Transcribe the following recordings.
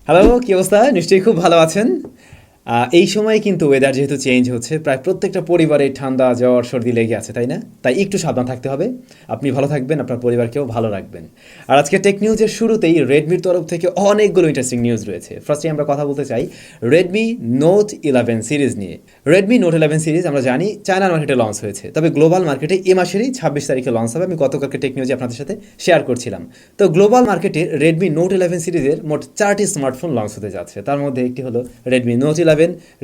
Hello, কি অবস্থা? নিশ্চয়ই খুব ভালো আছেন। এই সময়ে কিন্তু ওয়েদার যেহেতু চেঞ্জ হচ্ছে, প্রায় প্রত্যেকটা পরিবারে ঠান্ডা, জ্বর, সর্দি লেগে আছে, তাই না? তাই একটু সাবধান থাকতে হবে। আপনি ভালো থাকবেন, আপনার পরিবারকেও ভালো রাখবেন। আর আজকে টেক নিউজের শুরুতেই রেডমির তরফ থেকে অনেকগুলো ইন্টারেস্টিং নিউজ রয়েছে। ফার্স্টে আমরা কথা বলতে চাই রেডমি নোট 11 সিরিজ নিয়ে। রেডমি নোট 11 সিরিজ আমরা জানি চায়নার মার্কেটে লঞ্চ হয়েছে, তবে গ্লোবাল মার্কেটে এ মাসেরই 26 তারিখে লঞ্চ হবে। আমি গতকালকে টেক নিউজে আপনাদের সাথে শেয়ার করছিলাম। তো গ্লোবাল মার্কেটে রেডমি নোট 11 সিরিজের মোট 4টি স্মার্টফোন লঞ্চ হতে যাচ্ছে। তার মধ্যে একটি হলো Redmi note 11,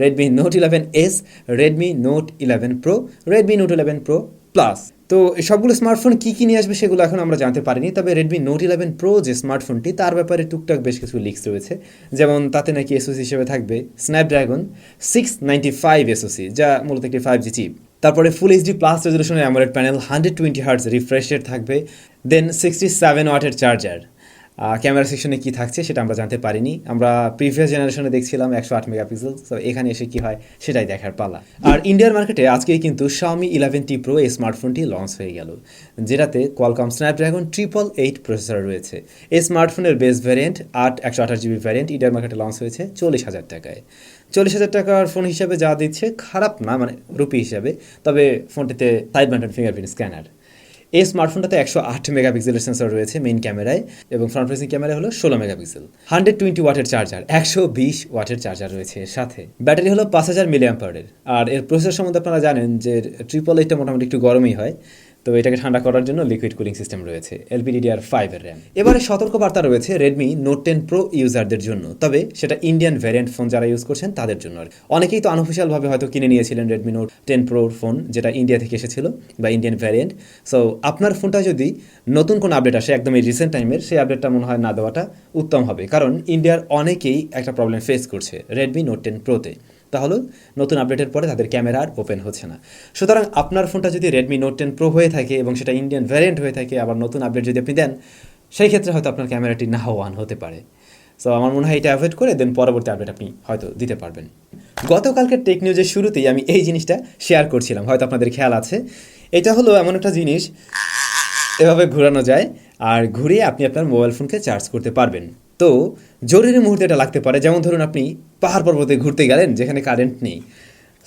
Redmi note 11s, Redmi note 11 pro, Redmi note 11 pro plus. তো সবগুলো স্মার্টফোন কী কী নিয়ে আসবে সেগুলো এখন আমরা জানতে পারিনি, তবে রেডমি নোট 11 প্রো যে স্মার্টফোনটি তার ব্যাপারে টুকটাক বেশ কিছু লিক্স রয়েছে। যেমন তাতে নাকি এসওসি হিসেবে থাকবে স্ন্যাপড্রাগন 695 এসওসি, যা মূলত একটি 5G চিপ। তারপরে ফুল এইচডি প্লাস রেজলিউশনের AMOLED panel, 120 hertz refresh rate থাকবে, দেন 67 ওয়াটের চার্জার। ক্যামেরা সেকশনে কী থাকছে সেটা আমরা জানতে পারিনি। আমরা প্রিভিয়াস জেনারেশনে দেখছিলাম 108 মেগাপিক্সেল, তো এখানে এসে কী হয় সেটাই দেখার পালা। আর ইন্ডিয়ার মার্কেটে আজকেই কিন্তু Xiaomi 11T Pro এই স্মার্টফোনটি লঞ্চ হয়ে গেল, যেটাতে কোয়ালকম স্ন্যাপড্রাগন 888 প্রসেসর রয়েছে। এই স্মার্টফোনের বেস ভ্যারিয়েন্ট 128GB ভ্যারিয়েন্ট ইন্ডিয়ার মার্কেটে লঞ্চ হয়েছে 40,000 টাকায়। 40,000 টাকার ফোন হিসাবে যা দিচ্ছে খারাপ না, মানে রুপি হিসাবে। তবে ফোনটিতে সাইড মাউন্টেড ফিঙ্গারপ্রিন্ট স্ক্যানার। এই স্মার্টফোনটাতে 108 মেগাপিক্সেলের সেন্সর রয়েছে মেইন ক্যামেরায়, এবং ফ্রন্ট ফেসিং ক্যামেরা হলো 16 মেগাপিক্সেল। 120 ওয়াটের চার্জার, 120 ওয়াটের চার্জার রয়েছে এর সাথে। ব্যাটারি হলো 5000 মিলিঅ্যাম্পারের। আর এর প্রসেসর সম্বন্ধে আপনারা জানেন যে 888টা মোটামুটি একটু গরমই হয়, তো এটাকে ঠান্ডা করার জন্য লিকুইড কুলিং সিস্টেম রয়েছে। LPDDR5 এর র্যাম। এবারে সতর্কবার্তা রয়েছে রেডমি নোট 10 প্রো ইউজারদের জন্য, তবে সেটা ইন্ডিয়ান ভ্যারিয়েন্ট ফোন যারা ইউজ করছেন তাদের জন্য। অনেকেই তো আনঅফিসিয়ালভাবে হয়তো কিনে নিয়েছিলেন রেডমি নোট 10 প্রোর ফোন, যেটা ইন্ডিয়া থেকে এসেছিল বা ইন্ডিয়ান ভ্যারিয়েন্ট। সো আপনার ফোনটা যদি নতুন কোনো আপডেট আসে একদম এই রিসেন্ট টাইমের, সেই আপডেটটা মনে হয় না দেওয়াটা উত্তম হবে, কারণ ইন্ডিয়ার অনেকেই একটা প্রবলেম ফেস করছে রেডমি নোট 10 প্রোতে। তাহলে নতুন আপডেটের পরে তাদের ক্যামেরা আর ওপেন হচ্ছে না। সুতরাং আপনার ফোনটা যদি রেডমি নোট 10 প্রো হয়ে থাকে এবং সেটা ইন্ডিয়ান ভ্যারিয়েন্ট হয়ে থাকে, আবার নতুন আপডেট যদি আপনি দেন, সেই ক্ষেত্রে হয়তো আপনার ক্যামেরাটি না অন হতে পারে। সো আমার মনে হয় এটা অ্যাভয়েড করে দেন পরবর্তী আপডেট আপনি হয়তো দিতে পারবেন। গতকালকে টেক নিউজের শুরুতেই আমি এই জিনিসটা শেয়ার করছিলাম, হয়তো আপনাদের খেয়াল আছে। এটা হলো এমন একটা জিনিস, এভাবে ঘোরানো যায়, আর ঘুরিয়ে আপনি আপনার মোবাইল ফোনকে চার্জ করতে পারবেন। তো জরুরি মুহূর্তে এটা লাগতে পারে, যেমন ধরুন আপনি পাহাড় পর্বতে ঘুরতে গেলেন যেখানে কারেন্ট নেই।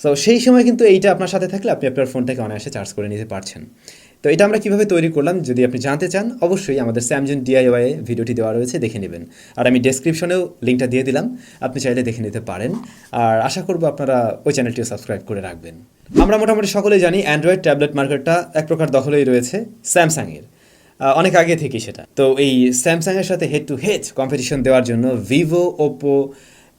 সো সেই সময় কিন্তু এইটা আপনার সাথে থাকলে আপনি আপনার ফোনটাকে অনায়াসে চার্জ করে নিতে পারছেন। তো এটা আমরা কীভাবে তৈরি করলাম যদি আপনি জানতে চান, অবশ্যই আমাদের SamZone DIY ভিডিওটি দেওয়া রয়েছে, দেখে নেবেন। আর আমি ডেসক্রিপশনেও লিঙ্কটা দিয়ে দিলাম, আপনি চাইলে দেখে নিতে পারেন। আর আশা করবো আপনারা ওই চ্যানেলটিও সাবস্ক্রাইব করে রাখবেন। আমরা মোটামুটি সকলেই জানি অ্যান্ড্রয়েড ট্যাবলেট মার্কেটটা এক প্রকার দখলেই রয়েছে স্যামসাংয়ের, অনেক আগে থেকেই সেটা। তো এই স্যামসাংয়ের সাথে হেড টু হেড কম্পিটিশন দেওয়ার জন্য ভিভো, ওপো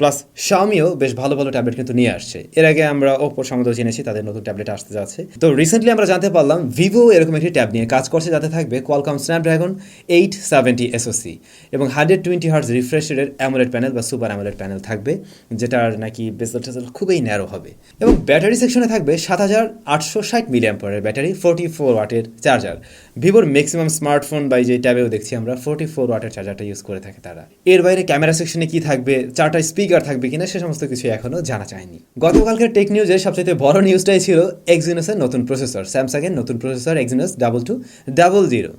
প্লাস শাওমিও বেশ ভালো ভালো ট্যাবলেট কিন্তু নিয়ে আসছে। এর আগে আমরা ওপোর সম্বন্ধেও জেনেছি তাদের নতুন ট্যাবলেট আসতে যাচ্ছে। তো রিসেন্টলি আমরা জানতে পারলাম ভিভো এরকম একটি ট্যাব নিয়ে কাজ করছে, যাতে থাকবে কোয়ালকম স্ন্যাপড্রাগন 870 এসওসি এবং 120 হার্টজ রিফ্রেশ রেটের অ্যামোলেড প্যানেল বা সুপার অ্যামোলেড প্যানেল থাকবে, যেটার নাকি বেজেল টেজেল খুবই ন্যারো হবে। এবং ব্যাটারি সেকশনে থাকবে 7860 মিলিঅ্যাম্পারের ব্যাটারি, 44 ওয়াটের চার্জার। ভিভোর ম্যাক্সিমাম স্মার্টফোন বা যে ট্যাবেও দেখছি আমরা 44 ওয়াটের চার্জারটা ইউজ করে থাকে তারা। এর বাইরে ক্যামেরা সেকশনে কি থাকবে, 4টা স্পিকার থাকবে কিনা, সে সমস্ত কিছু এখনও জানা যায়নি। গতকালকের টেক নিউজের সবচেয়ে বড় নিউজটাই ছিল এক্সিনোসের নতুন প্রসেসর, স্যামসাংয়ের নতুন প্রসেসর Exynos 2200।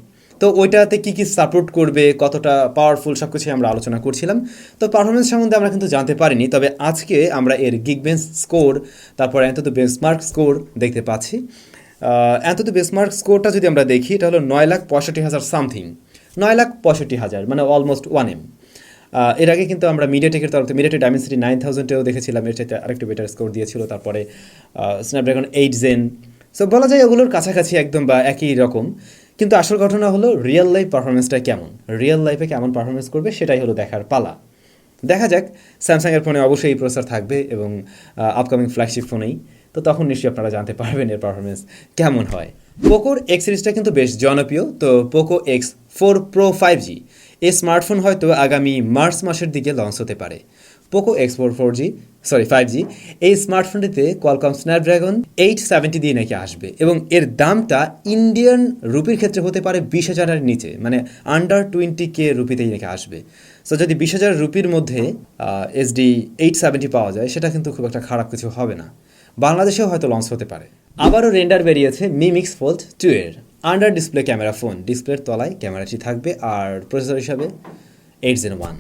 তো ওইটাতে কী কী সাপোর্ট করবে, কতটা পাওয়ারফুল, সব কিছুই আমরা আলোচনা করছিলাম। তো পারফরমেন্স সম্বন্ধে আমরা কিন্তু জানতে পারিনি, তবে আজকে আমরা এর গিগবেঞ্চ স্কোর, তারপর Antutu বেঞ্চমার্ক স্কোর দেখতে পাচ্ছি। Antutu বেঞ্চমার্ক স্কোরটা যদি আমরা দেখি, এটা হলো 9,65,000 সামথিং, 9,65,000, মানে অলমোস্ট 1M। এর আগে কিন্তু আমরা মিডিয়াটেকের তরফ থেকে মিডিয়াটেক ডাইমেনসিটি 9000-এও দেখেছিলাম, এর চাইতে আরেকটু বেটার স্কোর দিয়েছিল। তারপরে স্ন্যাপড্রাগন 8 জেন। সো বলা যায় ওগুলোর কাছাকাছি একদম বা একই রকম, কিন্তু আসল ঘটনা হলো রিয়েল লাইফ পারফরমেন্সটা কেমন, রিয়েল লাইফে কেমন পারফরমেন্স করবে সেটাই হলো দেখার পালা। দেখা যাক। স্যামসাংয়ের ফোনে অবশ্যই এই প্রসেসর থাকবে এবং আপকামিং ফ্ল্যাগশিপ ফোনেই, তো তখন নিশ্চয়ই আপনারা জানতে পারবেন এর পারফরমেন্স কেমন হয়। পোকোর এক্স সিরিজটা কিন্তু বেশ জনপ্রিয়। তো পোকো X4 Pro 5G এই স্মার্টফোন হয়তো আগামী মার্চ মাসের দিকে লঞ্চ হতে পারে। পোকো X4 5G এই স্মার্টফোনটিতে কোয়ালকম স্ন্যাপড্রাগন 870 দিয়ে নাকি আসবে, এবং এর দামটা ইন্ডিয়ান রুপির ক্ষেত্রে হতে পারে 20,000-এর নিচে, মানে আন্ডার 20K রুপিতেই নাকি আসবে। সো যদি 20,000 রুপির মধ্যে SD 870 পাওয়া যায়, সেটা কিন্তু খুব একটা খারাপ কিছু হবে না। বাংলাদেশেও হয়তো লঞ্চ হতে পারে। আবারও রেন্ডার বেরিয়েছে Mi Mix Fold 2 এর আন্ডার ডিসপ্লে ক্যামেরা ফোন, ডিসপ্লের তলায় ক্যামেরাটি থাকবে, আর প্রসেসর হিসাবে 8 Gen 1।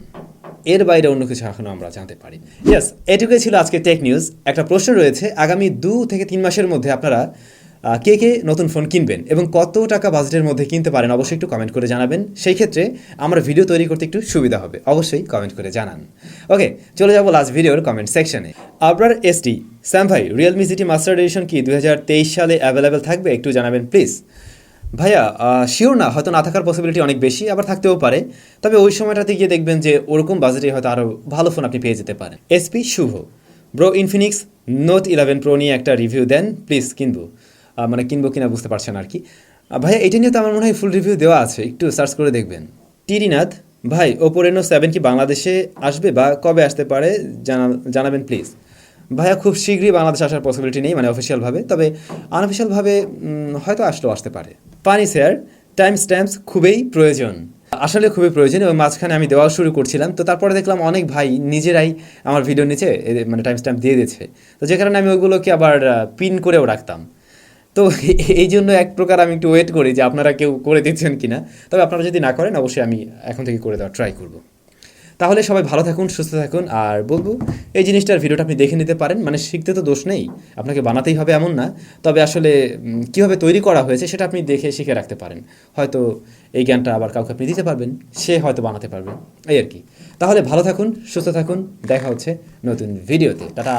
এর বাইরে অন্য কিছু এখনও আমরা জানতে পারি। ইয়েস, এটুকুই ছিল আজকে টেক নিউজ। একটা প্রশ্ন রয়েছে, আগামী 2 থেকে 3 মাসের মধ্যে আপনারা কে কে নতুন ফোন কিনবেন এবং কত টাকা বাজেটের মধ্যে কিনতে পারেন অবশ্যই একটু কমেন্ট করে জানাবেন। সেই ক্ষেত্রে আমার ভিডিও তৈরি করতে একটু সুবিধা হবে, অবশ্যই কমেন্ট করে জানান। ওকে, চলে যাবো লাস্ট ভিডিওর কমেন্ট সেকশনে। আপনার এসটি স্যাম ভাই রিয়েলমি জিটি মাস্টার এডিশন কি 2023 সালে অ্যাভেলেবেল থাকবে? একটু জানাবেন প্লিজ। ভাইয়া শিওর না, হয়তো না থাকার পসিবিলিটি অনেক বেশি, আবার থাকতেও পারে। তবে ওই সময়টাতে গিয়ে দেখবেন যে ওরকম বাজেটে হয়তো আরও ভালো ফোন আপনি পেয়ে যেতে পারেন। এসপি শুভ ব্রো, ইনফিনিক্স নোট 11 প্রো নিয়ে একটা রিভিউ দেন প্লিজ, কিনবো মানে কিনবো কিনা বুঝতে পারছেন আর কি। ভাইয়া এটা নিয়ে তো আমার মনে হয় ফুল রিভিউ দেওয়া আছে, একটু সার্চ করে দেখবেন। টিরিনাথ ভাই, ওপো রেনো 7 কি বাংলাদেশে আসবে বা কবে আসতে পারে জানাবেন প্লিজ। ভাইয়া খুব শীঘ্রই বাংলাদেশ আসার পসিবিলিটি নেই, মানে অফিসিয়ালভাবে, তবে আনঅফিসিয়ালভাবে হয়তো আসলেও আসতে পারে। পানি স্যার, টাইম স্ট্যাম্পস খুবই প্রয়োজন। আসলে খুবই প্রয়োজন, এবং মাঝখানে আমি দেওয়া শুরু করছিলাম, তো তারপরে দেখলাম অনেক ভাই নিজেরাই আমার ভিডিওর নিচে মানে টাইম স্ট্যাম্প দিয়ে দিচ্ছে, তো যে কারণে আমি ওইগুলোকে আবার পিন করেও রাখতাম। তো এই জন্য এক প্রকার আমি একটু ওয়েট করি যে আপনারা কেউ করে দিচ্ছেন কিনা। তবে আপনারা যদি না করেন অবশ্যই আমি এখন থেকে করে দেওয়ার ট্রাই করব। তাহলে সবাই ভালো থাকুন, সুস্থ থাকুন, আর বলবো এই জিনিসটার ভিডিওটা আপনি দেখে নিতে পারেন। মানে শিখতে তো দোষ নেই, আপনাকে বানাতেই হবে এমন না, তবে আসলে কীভাবে তৈরি করা হয়েছে সেটা আপনি দেখে শিখে রাখতে পারেন। হয়তো এই জ্ঞানটা আবার কাউকে আপনি দিতে পারবেন, সে হয়তো বানাতে পারবেন, এই আর কি। তাহলে ভালো থাকুন, সুস্থ থাকুন, দেখা হচ্ছে নতুন ভিডিওতে। টাটা।